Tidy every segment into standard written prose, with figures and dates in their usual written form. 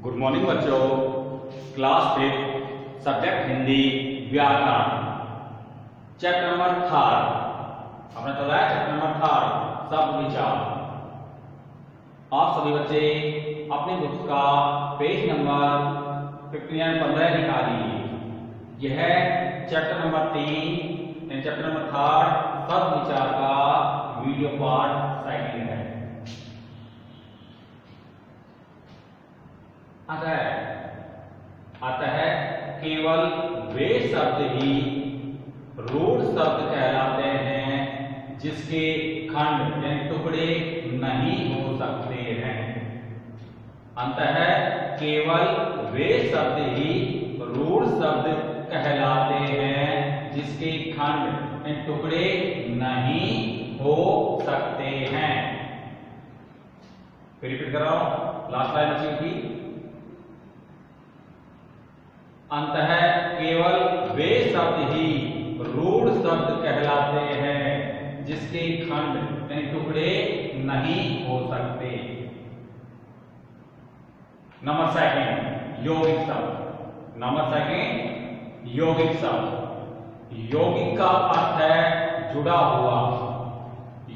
Good morning बच्चों। Class 5 subject Hindi व्याकरण chapter number 3 हमने चला है। चैप्टर नंबर 3 शब्द विचार। आप सभी बच्चे अपने बुक्स का पेज नंबर 15 निकालिए। यह चैप्टर नंबर 3 चैप्टर नंबर 3 शब्द विचार का वीडियो पार्ट सेकंड है। आता है केवल वे शब्द ही रूढ़ शब्द कहलाते हैं जिसके खंड यानी टुकड़े नहीं हो सकते हैं। अंतः केवल वे शब्द ही रूढ़ शब्द कहलाते हैं जिसके खंड यानी टुकड़े नहीं हो सकते हैं। फिर रिपीट कर रहा हूं, लास्ट लाइन अच्छी थी। अंतः केवल वे शब्द ही रूढ़ शब्द कहलाते हैं जिसके खंड यानी टुकड़े नहीं हो सकते। नंबर सेकंड यौगिक शब्द। नंबर सेकंड यौगिक शब्द। यौगिक का अर्थ है जुड़ा हुआ।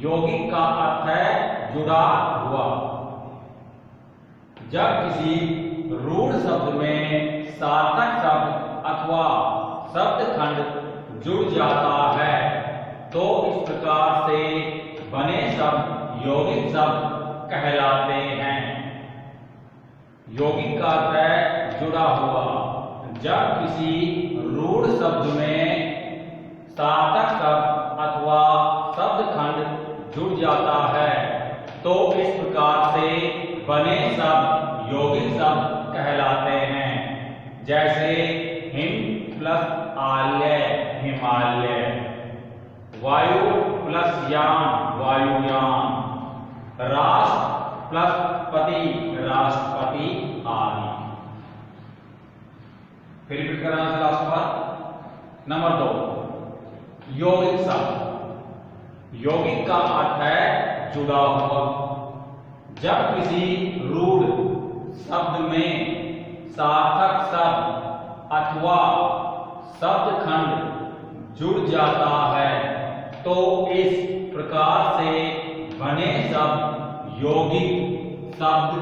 यौगिक का अर्थ है जुड़ा हुआ। जब किसी रूढ़ शब्द में सार्थक शब्द अथवा शब्द खंड जुड़ जाता है तो इस प्रकार से बने शब्द यौगिक शब्द कहलाते हैं। यौगिक का अर्थ है जुड़ा हुआ। जब किसी रूढ़ शब्द में सार्थक शब्द अथवा शब्द खंड जुड़ जाता है तो इस प्रकार से बने शब्द यौगिक शब्द कहलाते हैं। जैसे हिम प्लस आलय हिमालय, वायु प्लस यान वायुयान, राष्ट्र प्लस पति राष्ट्रपति आदि। फिर रिपीट करना है लास्ट बार। नंबर 2 यौगिक शब्द। यौगिक का अर्थ है जुड़ा हुआ। जब किसी रूढ़ शब्द में सार्थक शब्द अथवा शब्द खंड जुड़ जाता है तो इस प्रकार से बने शब्द यौगिक शब्द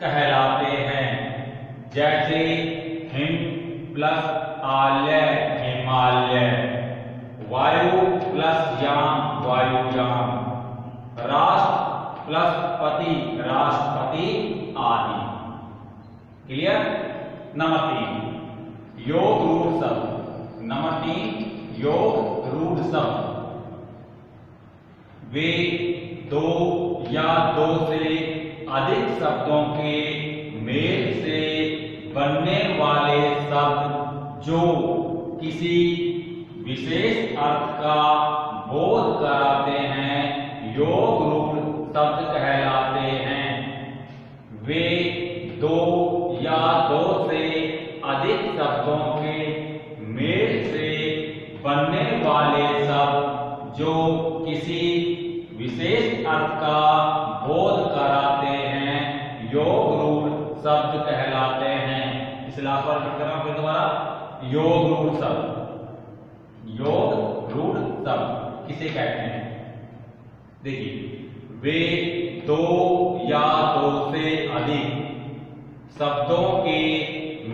कहलाते हैं। जैसे हिम प्लस आलय हिमालय, वायु प्लस यान वायुयान, राष्ट्र प्लस पति राष्ट्रपति आदि। क्लियर। नंबर 3 योग रूढ़ शब्द। नंबर 3 योग रूढ़ शब्द। वे दो या दो से अधिक शब्दों के मेल से बनने वाले शब्द जो किसी विशेष अर्थ का बोध कराते हैं योग रूढ़ शब्द कहलाते हैं। वे दो या दो से अधिक शब्दों के मेल से बनने वाले शब्द जो किसी विशेष अर्थ का बोध कराते हैं योग रूढ़ शब्द कहलाते हैं। इसे लास्ट बार रिपीट कर रहा हूं फिर दोबारा। योग रूढ़ शब्द। योग रूढ़ शब्द किसे कहते हैं? देखिए, वे दो या दो से अधिक शब्दों के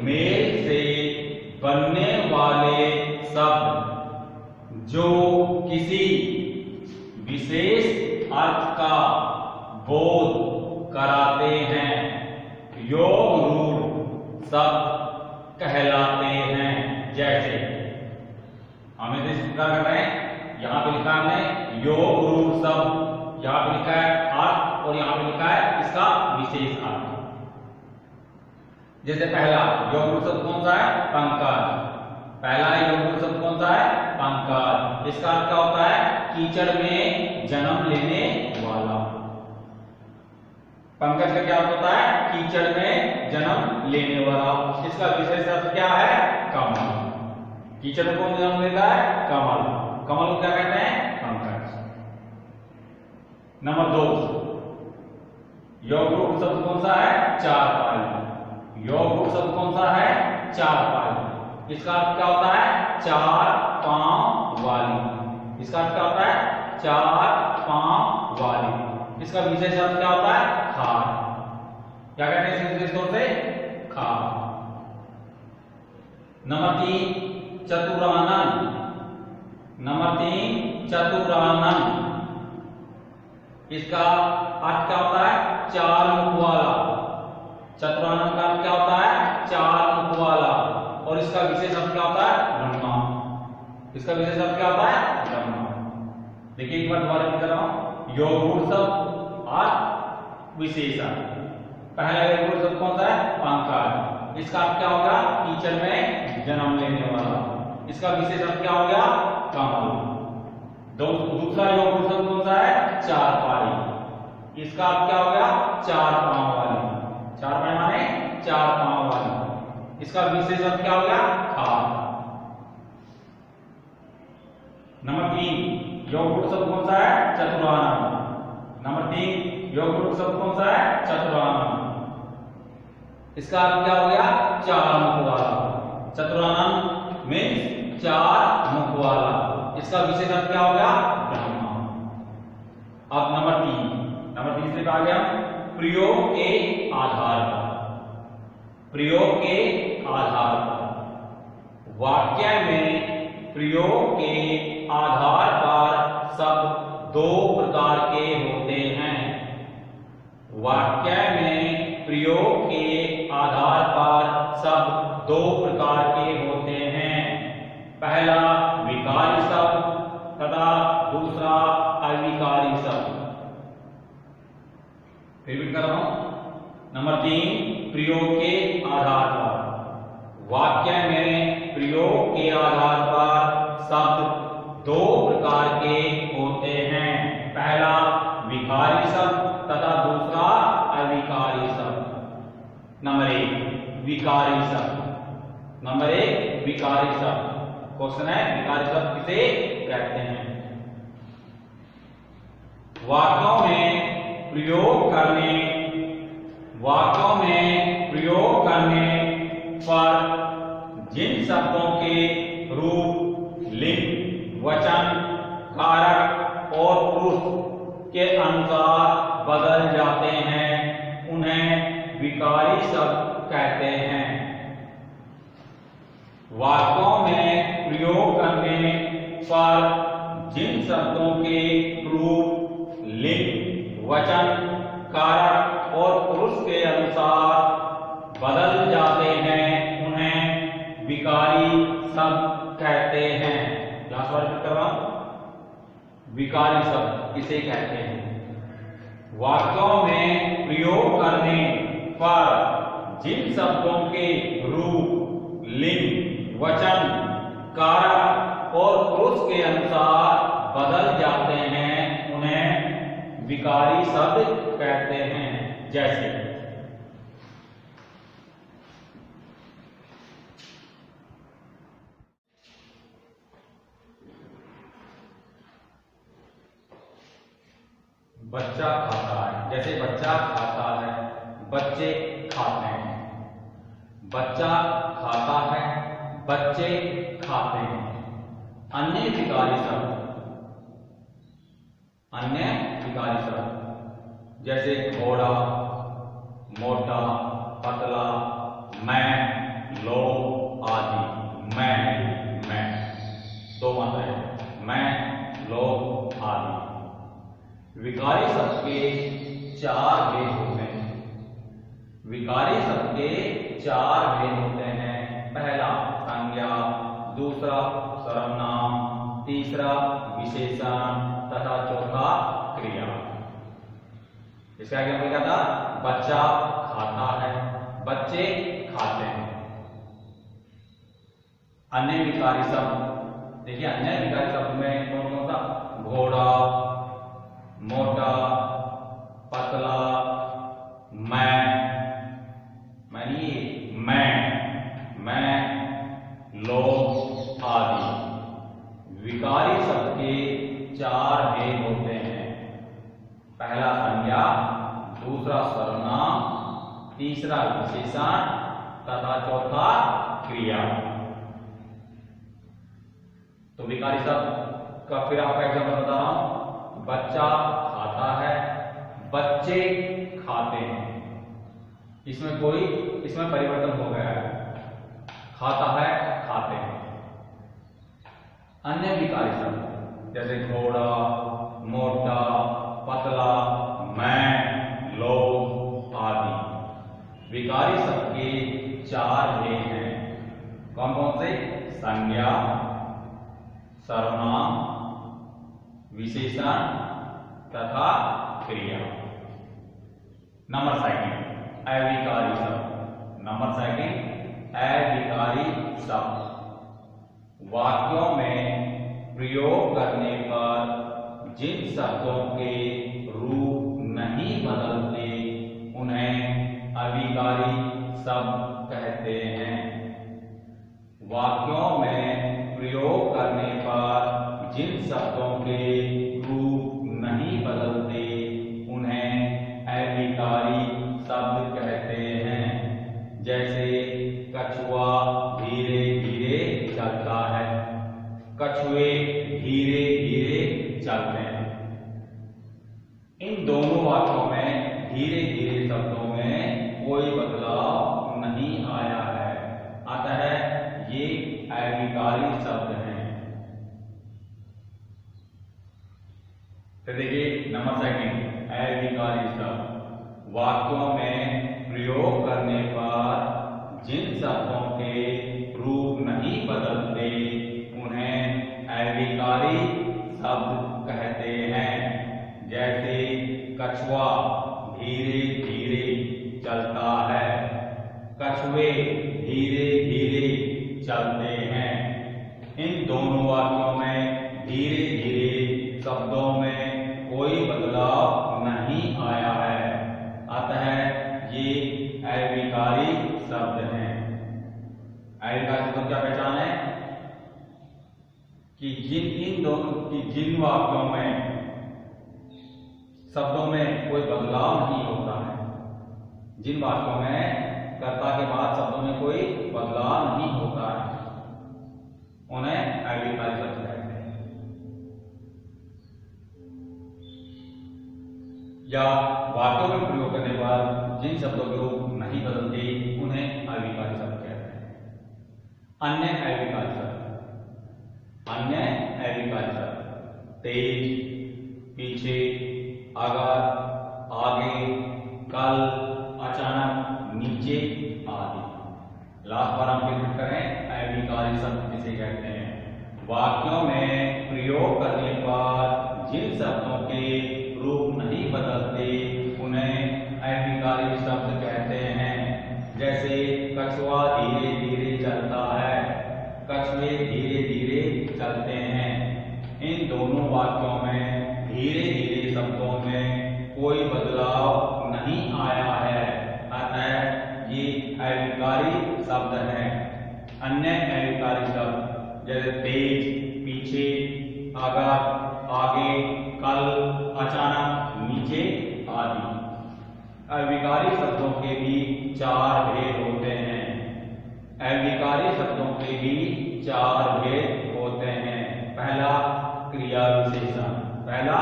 मेल से बनने वाले शब्द जो किसी विशेष अर्थ का बोध कराते हैं योग रूढ़ शब्द कहलाते हैं। जैसे हमें तो इस प्रकार कर रहे हैं, यहां पे लिखा हमने योग रूढ़ शब्द, यहां पे लिखा है अर्थ और यहां पे लिखा है इसका विशेष अर्थ। जैसे पहला योग रूढ़ शब्द कौन सा है? पंकज। पहला योग रूढ़ शब्द कौन सा है? पंकज। इसका अर्थ क्या होता है? कीचड़ में जन्म लेने वाला। पंकज का क्या अर्थ होता है? कीचड़ में जन्म लेने वाला। इसका विशेष अर्थ क्या है? कमल। कीचड़ में कौन जन्म लेता है? कमल। कमल को क्या कहते हैं? पंकज। नंबर 2 योग रूढ़ शब्द कौन सा है? चारपाई। योग रूप शब्द कौन सा है? चार पाई। इसका अर्थ क्या होता है? चार पांव वाली। इसका अर्थ क्या होता है? चार पांव वाली। इसका विशेष अर्थ क्या होता है? खार। क्या कहते हैं इसे विशेष तौर से? खार। नंबर 3 चतुरानन। नंबर 3 चतुरानन। इसका अर्थ क्या होता है? चार मुख वाला। चतुरानन का अर्थ क्या होता है? चार मुख वाला। और इसका विशेष अर्थ क्या होता है? ब्रह्मा। इसका विशेष अर्थ क्या होता है? ब्रह्मा। देखिए एक बार दोबारा लिख रहा हूं। योग रूप शब्द अर्थ विशेषण। पहला योग रूप शब्द कौन सा है? पंकज। इसका अर्थ क्या होगा? कीचड़ में जन्म लेने वाला। इसका विशेष अर्थ क्या हो गया? कमल। दूसरा योग रूप शब्द कौन सा है? चार पाई। इसका अर्थ क्या हो गया? चार पांव वाली। चार पाई माने चार पांव वाली। इसका विशेष अर्थ क्या हो गया? खार। नंबर 3 योग रूप शब्द कौन सा है? चतुरानन। नंबर 3 योग रूप शब्द कौन सा है? चतुरानन। इसका अर्थ क्या हो गया? चार मुख वाला। चतुरानन मीन्स चार मुख वाला। इसका विशेष अर्थ क्या हो गया? ब्रह्मा। अब नंबर 3 से कहा गया प्रयोग के आधार पर। प्रयोग के आधार पर वाक्य में प्रयोग के आधार पर शब्द दो प्रकार के होते हैं। वाक्य में प्रयोग के आधार पर शब्द दो प्रकार के होते हैं। पहला विकारी शब्द तथा दूसरा अविकारी शब्द। रिपीट कर रहा हूं। नंबर 3 प्रयोग के आधार पर। वाक्य में प्रयोग के आधार पर शब्द दो प्रकार के होते हैं। पहला विकारी शब्द तथा दूसरा अविकारी शब्द। नंबर 1 विकारी शब्द। नंबर 1 विकारी शब्द। क्वेश्चन है विकारी शब्द किसे कहते हैं? वाक्यों में प्रयोग करने पर जिन शब्दों के रूप, लिंग, वचन, कारक और पुरुष के अनुसार बदल जाते हैं उन्हें विकारी शब्द कहते हैं। वाक्यों में प्रयोग करने पर जिन शब्दों के रूप, लिंग, वचन, कारक और पुरुष के अनुसार बदल जाते हैं उन्हें विकारी शब्द कहते हैं। लास्ट बार रिपीट कर रहा हूं। विकारी शब्द किसे कहते हैं? वाक्यों में प्रयोग करने पर जिन शब्दों के रूप, लिंग, वचन, कारक और पुरुष के अनुसार बदल जाते हैं उन्हें विकारी शब्द कहते हैं। जैसे बच्चा खाता है। जैसे बच्चा खाता है, बच्चे खाते हैं। बच्चा खाता है, बच्चे खाते हैं। अन्य विकारी शब्द जैसे घोड़ा, मोटा, पतला, मैं, लोग आदि। मैं दो मात्राएं, मैं, लोग आदि। विकारी शब्द के चार भेद होते हैं। विकारी शब्द के चार भेद होते हैं। पहला संज्ञा, दूसरा सर्वनाम, तीसरा विशेषण तथा चौथा क्रिया। इसका क्या लिखा था? बच्चा खाता है, बच्चे खाते हैं। अन्य विकारी शब्द देखिए, अन्य विकारी शब्द में कौन कौन सा? घोड़ा, मोटा, पतला, मैं, लोग आदि। विकारी शब्द के चार भेद होते हैं। पहला संज्ञा, दूसरा सर्वनाम, तीसरा विशेषण तथा चौथा क्रिया। तो विकारी शब्द का फिर आपका एग्जाम्पल बता रहा हूं। बच्चा खाता है, बच्चे खाते हैं। इसमें परिवर्तन हो गया है, खाता है खाते हैं। अन्य विकारी शब्द जैसे घोड़ा, मोटा, पतला, मैं, लोग आदि। विकारी शब्द के 4 भेद हैं। कौन कौन से? संज्ञा, सर्वनाम, विशेषण तथा क्रिया। नंबर सेकंड, अविकारी शब्द। नंबर सेकंड, अविकारी शब्द वाक्यों में प्रयोग करने पर जिन शब्दों के रूप नहीं बदलते उन्हें अविकारी शब्द कहते हैं। वाक्यों में प्रयोग करने पर जिन शब्दों के रूप नहीं बदलते उन्हें अविकारी शब्द कहते हैं। जैसे कछुआ धीरे धीरे चलता है, कछुए धीरे धीरे चलते हैं। इन दोनों वाक्यों में धीरे धीरे शब्दों में कोई बदलाव नहीं आया है, अतः ये अविकारी शब्द हैं। तो देखिए नंबर सेकंड, अविकारी शब्द वाक्यों में प्रयोग करने पर जिन शब्दों के रूप नहीं बदलते उन्हें अविकारी शब्द कहते हैं। जैसे कछुआ धीरे धीरे चलता है, कछुए धीरे धीरे चलते हैं। इन दोनों वाक्यों में धीरे धीरे शब्दों में कोई बदलाव नहीं आया है, अतः ये अविकारी शब्द हैं। अविकारी शब्दों की क्या पहचान है? कि जिन वाक्यों में शब्दों में कोई बदलाव नहीं होता है, जिन वाक्यों में कर्ता के बाद शब्दों में कोई बदलाव नहीं होता है, उन्हें अविकारी शब्द कहते हैं। या वाक्यों में प्रयोग करने पर जिन शब्दों के रूप नहीं बदलते उन्हें अविकारी शब्द कहते हैं। अन्य अविकारी शब्द, अन्य अविकारी शब्द तेज, पीछे, अगर, आगे, कल, अचानक, नीचे आदि। लास्ट बार हम रिपीट करें, अविकारी शब्द किसे कहते हैं? वाक्यों में प्रयोग करने पर जिन शब्दों के रूप नहीं बदलते उन्हें अविकारी शब्द कहते हैं। जैसे कछुआ धीरे धीरे चलता है, कछुए धीरे धीरे चलते हैं। इन दोनों वाक्यों में धीरे धीरे शब्दों में कोई बदलाव नहीं आया है, अतः ये अविकारी शब्द हैं। अन्य अविकारी शब्द जैसे तेज, पीछे, अगर, आगे, कल, अचानक, नीचे आदि। अविकारी शब्दों के भी 4 भेद होते हैं। अविकारी शब्दों के भी 4 भेद होते हैं। पहला क्रिया विशेषण, पहला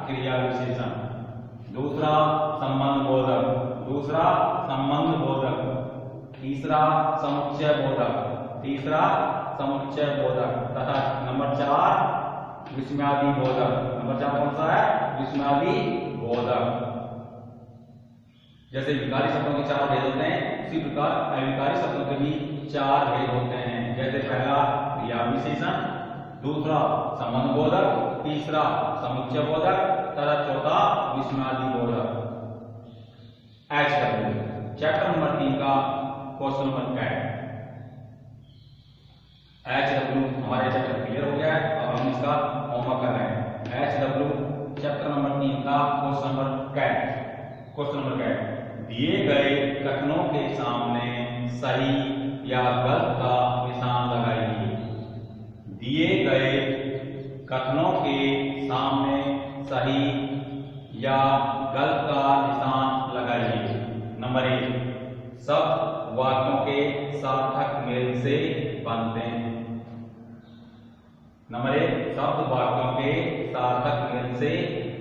क्रिया विशेषण, दूसरा संबंध बोधक, दूसरा संबंध बोधक, तीसरा समुच्चय बोधक, तीसरा समुच्चय बोधक तथा नंबर 4 विस्मयादि बोधक। नंबर 4 कौन सा है? विस्मयादि बोधक। जैसे विकारी शब्दों के 4 भेद होते हैं, उसी प्रकार अविकारी शब्दों के भी 4 भेद होते हैं। जैसे पहला क्रिया विशेषण, दूसरा संबंध बोधक, तीसरा समुच्चय बोधक तथा चौथा विस्मयादि बोधक। चैप्टर नंबर 3 का क्वेश्चन नंबर 10। HW हमारे चैप्टर क्लियर हो गया है, अब हम इसका होमवर्क कर रहे हैं। HW चैप्टर नंबर 3 का क्वेश्चन नंबर 10। क्वेश्चन नंबर 10, दिए गए कथनों के सामने सही या गलत का निशान लगाइए। दिए गए कथनों के सामने सही या गलत का निशान लगाइए। नंबर 1, शब्द वाक्यों के सार्थक मेल से बनते हैं। नंबर 1, शब्द वाक्यों के सार्थक मेल से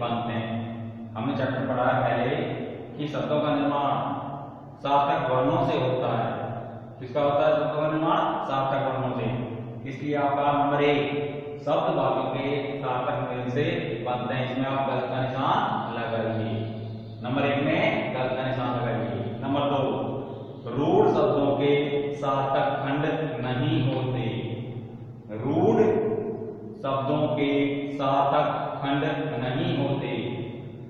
बनते हैं। हमने चैप्टर पढ़ा है पहले कि शब्दों का निर्माण सार्थक वर्णों से होता है। किसका होता है शब्दों का निर्माण? सार्थक वर्णों से। इसलिए आपका नंबर 1, शब्द वाक्यों के सार्थक मेल से बनते हैं। इसमें आप गलत का निशान लगाइए। नंबर 1 में गलत का निशान लगाइए। नंबर 2, रूढ़ शब्दों के सार्थक खंड नहीं होते। रूढ़ शब्दों के सार्थक खंड नहीं होते।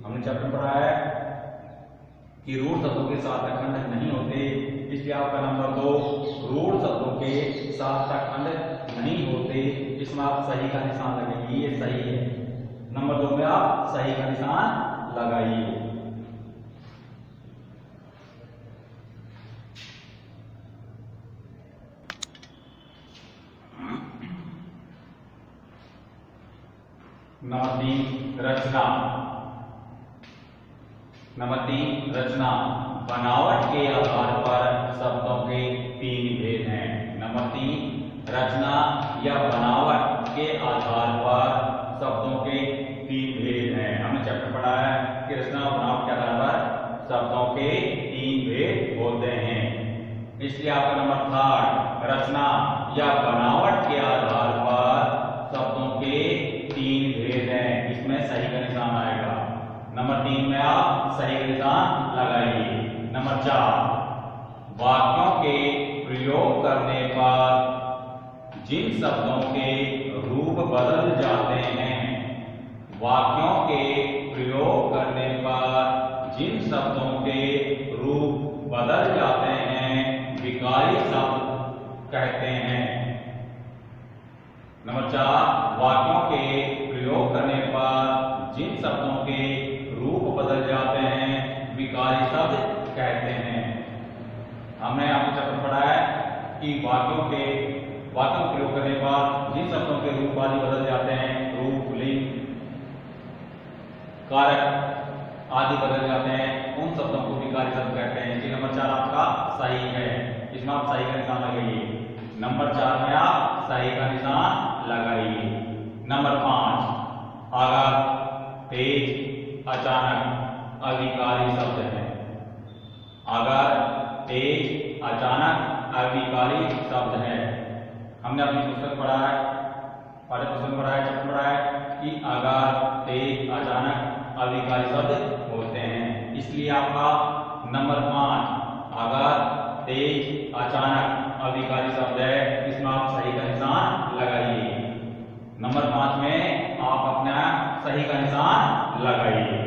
हमने चैप्टर पढ़ा है कि रूढ़ शब्दों के सार्थक खंड नहीं होते। इसलिए आपका नंबर 2, रूढ़ शब्दों के सार्थक खंड नहीं होते। इसमें आप सही का निशान लगाइए। ये सही है। नंबर 2 में आप सही का निशान लगाइए। नंबर 3, रचना। नंबर 3, रचना। बनावट के आधार पर शब्दों के 3 भेद हैं। नंबर 3, रचना या बनावट के आधार पर शब्दों के 3 भेद हैं। हमने चैप्टर पढ़ा है कि रचना और बनावट के आधार पर शब्दों के 3 भेद होते हैं। इसलिए आपका नंबर 3, रचना या बनावट के आधार पर शब्दों के 3 भेद हैं। इसमें सही का निशान आएगा। नंबर 3 में आप सही का निशान लगाइए। नंबर 4, वाक्यों के प्रयोग करने पर जिन शब्दों के रूप बदल जाते हैं। वाक्यों के प्रयोग करने पर जिन शब्दों के रूप बदल जाते हैं विकारी शब्द कहते हैं। नंबर 4, वाक्यों के प्रयोग करने पर जिन शब्दों के रूप बदल जाते हैं विकारी शब्द कहते हैं। हमने आपको चैप्टर पढ़ा है कि वाक्यों के प्रयोग करने पर जिन शब्दों के रूप आदि बदल जाते हैं, रूप, लिंग, कारक आदि बदल जाते हैं, उन शब्दों को विकारी शब्द कहते हैं। इसलिए नंबर 4 आपका सही है। इसमें आप सही का निशान लगाइए। नंबर 4 में आप सही का निशान लगाइए। नंबर 5, अगर, तेज, अचानक अविकारी शब्द है। अगर, तेज, अचानक अविकारी शब्द है। हमने अपनी पुस्तक पढ़ा है, चैप्टर पढ़ा है कि अगर, तेज, अचानक अविकारी शब्द होते हैं। इसलिए आपका नंबर 5, अगर, तेज, अचानक अविकारी शब्द है। इसमें आप सही का निशान लगाइए। नंबर 5 में आप अपना सही का निशान लगाइए।